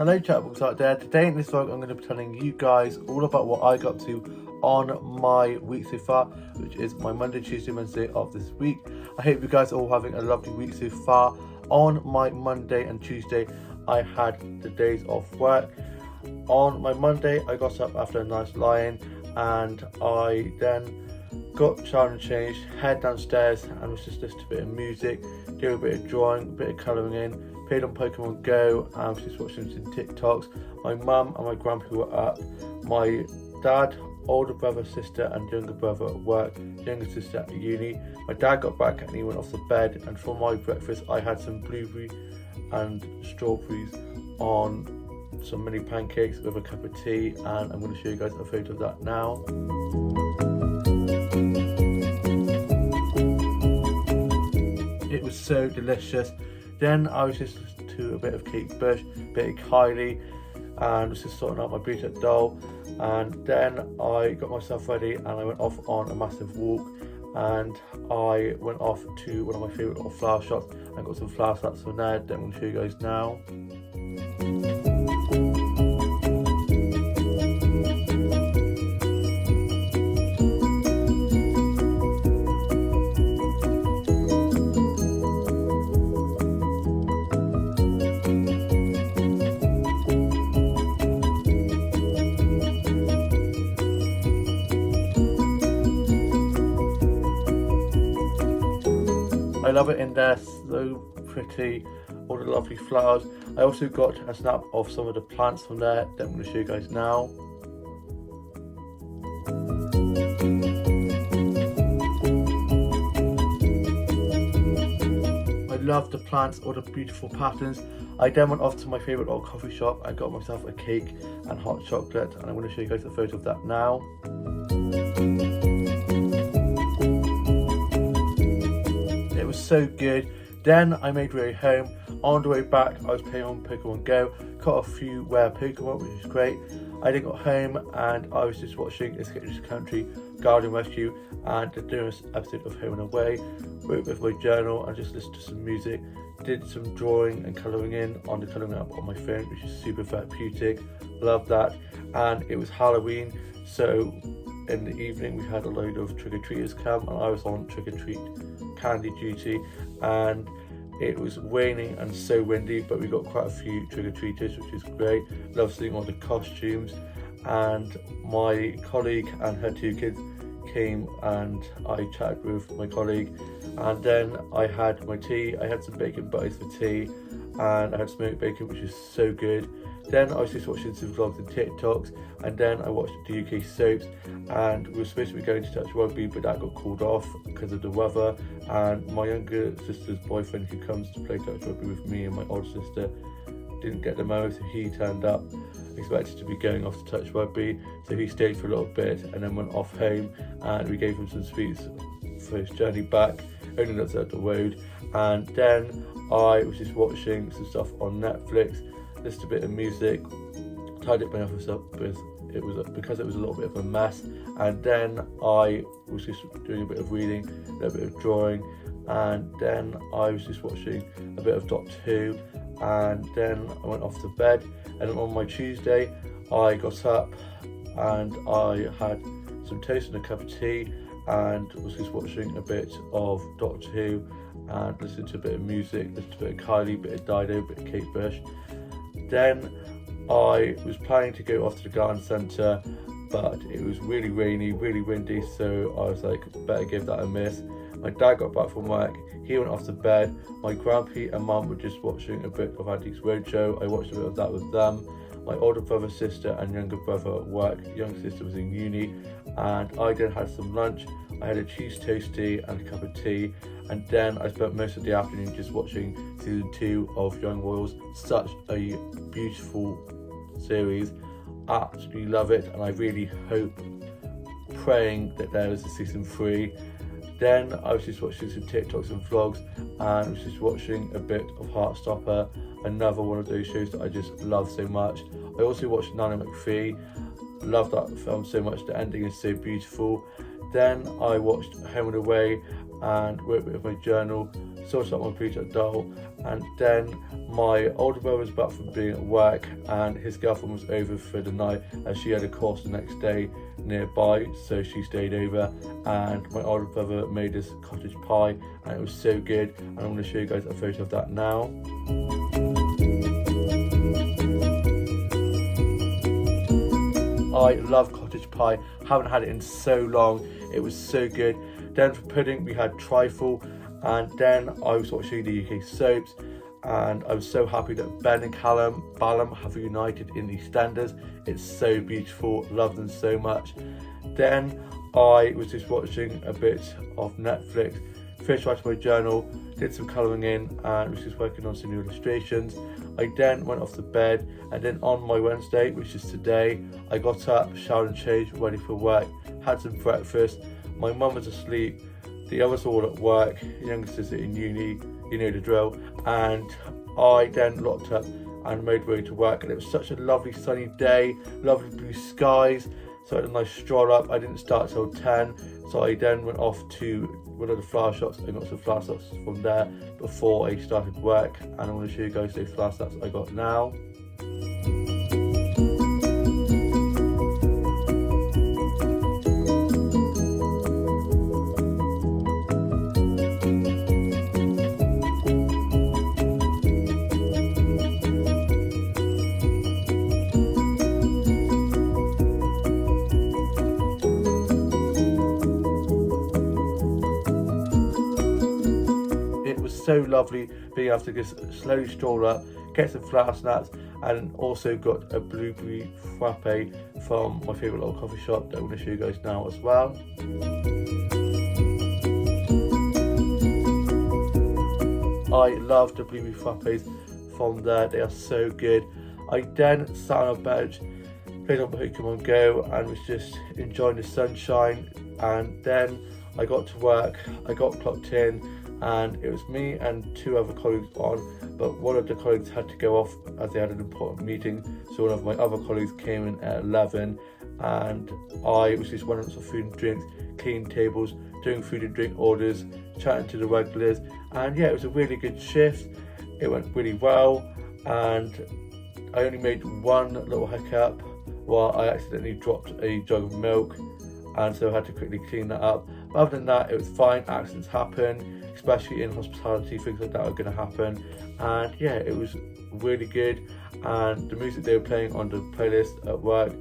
Hello chatbox out there. Today in this vlog I'm going to be telling you guys all about what I got to on my week so far, which is my Monday, Tuesday, Wednesday of this week. I hope you guys are all having a lovely week so far. On my Monday and Tuesday I had the days off work. On my Monday I got up after a nice lie-in and I then got showered and changed, head downstairs and was just listening to a bit of music, doing a bit of drawing, a bit of colouring in, played on Pokemon Go and was just watching some TikToks. My mum and my grandpa were up. My dad, older brother, sister and younger brother at work, younger sister at uni. My dad got back and he went off to bed, and for my breakfast I had some blueberry and strawberries on some mini pancakes with a cup of tea, and I'm going to show you guys a photo of that now. It was so delicious. Then I was just listening to a bit of Kate Bush, a bit of Kylie, and was just sorting out my beat-up doll. And then I got myself ready and I went off on a massive walk, and I went off to one of my favourite little flower shops and got some flower slats from there that I'm going to show you guys now. I love it in there, so pretty, all the lovely flowers. I also got a snap of some of the plants from there that I'm going to show you guys now. I love the plants, all the beautiful patterns. I then went off to my favourite little coffee shop. I got myself a cake and hot chocolate, and I'm going to show you guys a photo of that now. So good. Then I made my way home. On the way back I was playing on Pokemon Go, caught a few rare Pokemon, which was great. I then got home and I was just watching Escape from the Country, Guardian Rescue and the newest episode of Home and Away. Wrote with my journal and just listened to some music, did some drawing and colouring in on the colouring app on my phone, which is super therapeutic. Love that. And it was Halloween, so in the evening we had a load of trick-or-treaters come and I was on trick-or-treat candy duty, and it was raining and so windy, but we got quite a few trick-or-treaters, which is great. Love seeing all the costumes, and my colleague and her two kids came and I chatted with my colleague, and then I had my tea. I had some bacon butties for tea and I had smoked bacon, which is so good. Then I was just watching some vlogs and TikToks, and then I watched the UK soaps, and we were supposed to be going to touch rugby, but that got called off because of the weather. And my younger sister's boyfriend, who comes to play touch rugby with me and my older sister, didn't get the memo, so he turned up expected to be going off to touch rugby, so he stayed for a little bit and then went off home, and we gave him some sweets for his journey back, only that's at the road. And then I was just watching some stuff on Netflix, listened to a bit of music, tidied my office up because it was a little bit of a mess, and then I was just doing a bit of reading, a little bit of drawing, and then I was just watching a bit of Doctor Who, and then I went off to bed. And then on my Tuesday I got up and I had some toast and a cup of tea and was just watching a bit of Doctor Who and listening to a bit of music, listening to a bit of Kylie, a bit of Dido, a bit of Kate Bush. Then I was planning to go off to the garden centre, but it was really rainy, really windy, so I was like, better give that a miss. My dad got back from work, he went off to bed. My grandpa and mum were just watching a bit of Antiques Roadshow. I watched a bit of that with them. My older brother, sister and younger brother at work. Younger sister was in uni, and I then had some lunch. I had a cheese toastie and a cup of tea, and then I spent most of the afternoon just watching season 2 of Young Royals. Such a beautiful series, absolutely love it, and I really hope, praying that there is a season 3. Then I was just watching some TikToks and vlogs, and I was just watching a bit of Heartstopper, another one of those shows that I just love so much. I also watched Nana McPhee, love that film so much, the ending is so beautiful. Then I watched Home and Away and wrote a bit of my journal, sorted out my pre-shot doll, and then my older brother was back from being at work and his girlfriend was over for the night as she had a course the next day nearby, so she stayed over, and my older brother made us cottage pie and it was so good, and I'm going to show you guys a photo of that now. I love cottage pie, haven't had it in so long, it was so good. Then for pudding we had trifle, and then I was watching the UK soaps, and I was so happy that Ben and Ballum have reunited in EastEnders. It's so beautiful, love them so much. Then I was just watching a bit of Netflix, finished writing my journal, did some colouring in, and was just working on some new illustrations. I then went off to bed, and then on my Wednesday, which is today, I got up, showered and changed, ready for work, had some breakfast. My mum was asleep, the others were all at work, the youngest is in uni, you know the drill, and I then locked up and made my way to work, and it was such a lovely sunny day, lovely blue skies, so I had a nice stroll up. I didn't start till 10, so I then went off to one of the flower shops and got some flower shops from there before I started work, and I'm going to show you guys those flower shops I got now. So lovely being able to just slowly stroll up, get some flower snacks, and also got a blueberry frappe from my favourite little coffee shop that I'm going to show you guys now as well. I love the blueberry frappes from there, they are so good. I then sat on a bench, played on Pokemon Go and was just enjoying the sunshine, and then I got to work, I got clocked in, and it was me and two other colleagues on, but one of the colleagues had to go off as they had an important meeting, so one of my other colleagues came in at 11, and I was just running some food and drinks, cleaning tables, doing food and drink orders, chatting to the regulars, and yeah, it was a really good shift. It went really well, and I only made one little hiccup while I accidentally dropped a jug of milk, and so I had to quickly clean that up. But other than that, it was fine. Accidents happen, especially in hospitality, things like that are going to happen, and yeah, it was really good. And the music they were playing on the playlist at work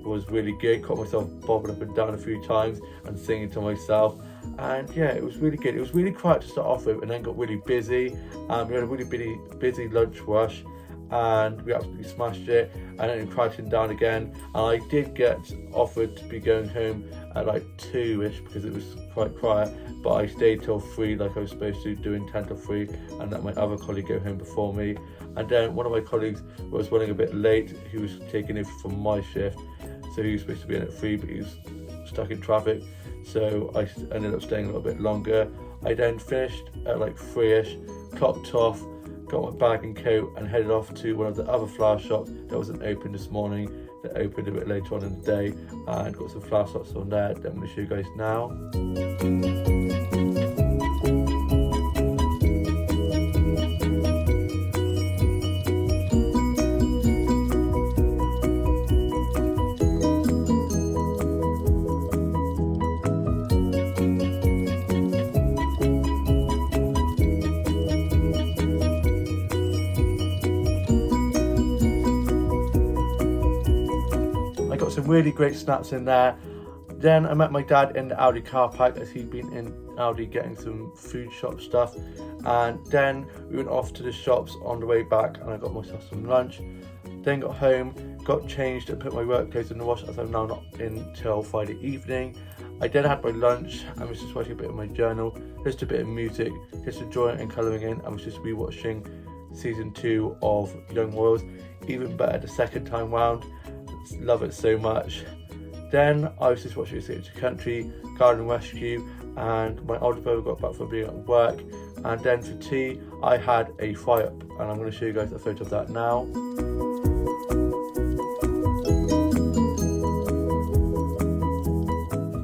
was really good. Caught myself bobbing up and down a few times and singing to myself, and yeah, it was really good. It was really quiet to start off with, and then got really busy. We had a really busy lunch rush, and we absolutely smashed it, and then quieting down again. And I did get offered to be going home at like 2ish because it was quite quiet, but I stayed till 3 like I was supposed to, doing 10 till 3, and let my other colleague go home before me. And then one of my colleagues was running a bit late, he was taking it from my shift, so he was supposed to be in at 3, but he was stuck in traffic, so I ended up staying a little bit longer. I then finished at like 3ish, clocked off, got my bag and coat, and headed off to one of the other flower shops that wasn't open this morning, that opened a bit later on in the day, and got some flower shops on there that I'm going to show you guys now. Got some really great snaps in there. Then I met my dad in the Aldi car park as he'd been in Aldi getting some food shop stuff, and then we went off to the shops on the way back, and I got myself some lunch. Then got home, got changed and put my work clothes in the wash, as I'm now not in till Friday evening. I then had my lunch and was just watching a bit of my journal, just a bit of music, just enjoying and colouring in, and was just rewatching season 2 of Young Royals, even better the second time round. Love it so much. Then I was just watching Escape to Country, Garden Rescue, and my older brother got back from being at work. And then for tea, I had a fry up, and I'm going to show you guys a photo of that now.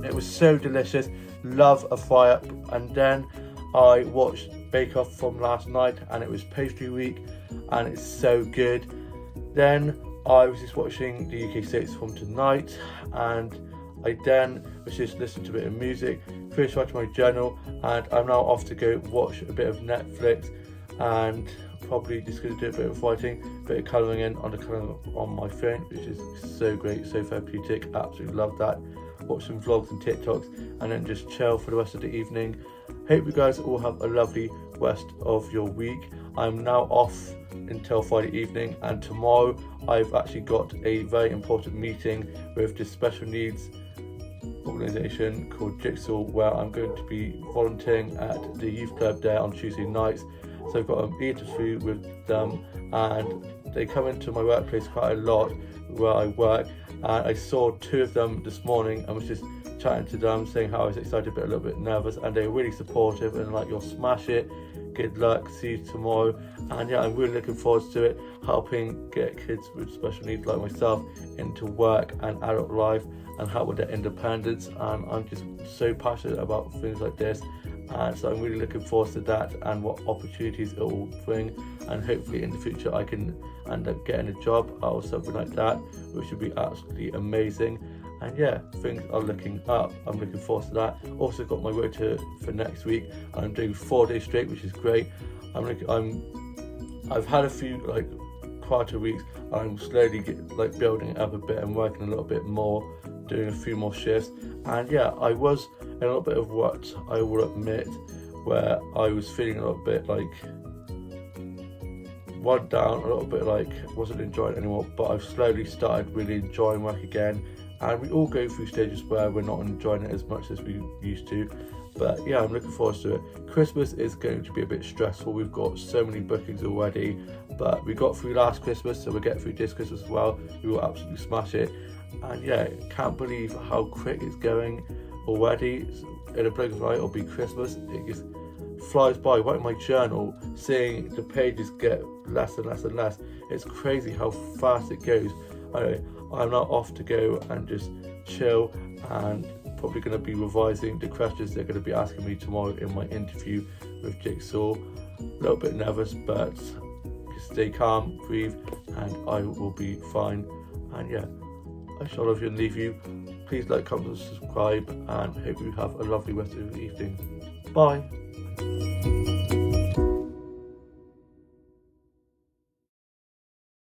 It was so delicious. Love a fry up. And then I watched bake off from last night, and it was pastry week, and it's so good. Then I was just watching the UK6 from tonight, and I then was just listening to a bit of music, finished writing my journal, and I'm now off to go watch a bit of Netflix, and probably just going to do a bit of writing, a bit of colouring in on the colour on my phone, which is so great, so therapeutic. Absolutely love that. Watch some vlogs and TikToks, and then just chill for the rest of the evening. Hope you guys all have a lovely rest of your week. I'm now off until Friday evening, and tomorrow I've actually got a very important meeting with the special needs organisation called Jigsaw, where I'm going to be volunteering at the youth club there on Tuesday nights. So I've got an interview with them, and they come into my workplace quite a lot where I work, and I saw two of them this morning and was just chatting to them, saying how I was excited but a little bit nervous, and they were really supportive and like, you'll smash it, good luck, see you tomorrow. And yeah, I'm really looking forward to it, helping get kids with special needs like myself into work and adult life and help with their independence. And I'm just so passionate about things like this, and so I'm really looking forward to that and what opportunities it will bring, and hopefully in the future I can end up getting a job or something like that, which would be absolutely amazing. And yeah, things are looking up. I'm looking forward to that. Also got my rota for next week. I'm doing 4 days straight, which is great. I've had a few like quieter weeks. I'm slowly building it up a bit and working a little bit more, doing a few more shifts. And yeah, I was in a little bit of rut, I will admit, where I was feeling a little bit like run down, a little bit like wasn't enjoying it anymore. But I've slowly started really enjoying work again. And we all go through stages where we're not enjoying it as much as we used to. But yeah, I'm looking forward to it. Christmas is going to be a bit stressful. We've got so many bookings already, but we got through last Christmas, so we'll get through this Christmas as well. We will absolutely smash it. And yeah, can't believe how quick it's going already. In a blink of an eye, it'll be Christmas. It just flies by. Right in my journal, seeing the pages get less and less and less. It's crazy how fast it goes. Anyway, I'm now off to go and just chill, and probably going to be revising the questions they're going to be asking me tomorrow in my interview with Jigsaw. A little bit nervous, but stay calm, breathe, and I will be fine. And yeah, I shall love you and leave you. Please like, comment, and subscribe, and hope you have a lovely rest of the evening. Bye.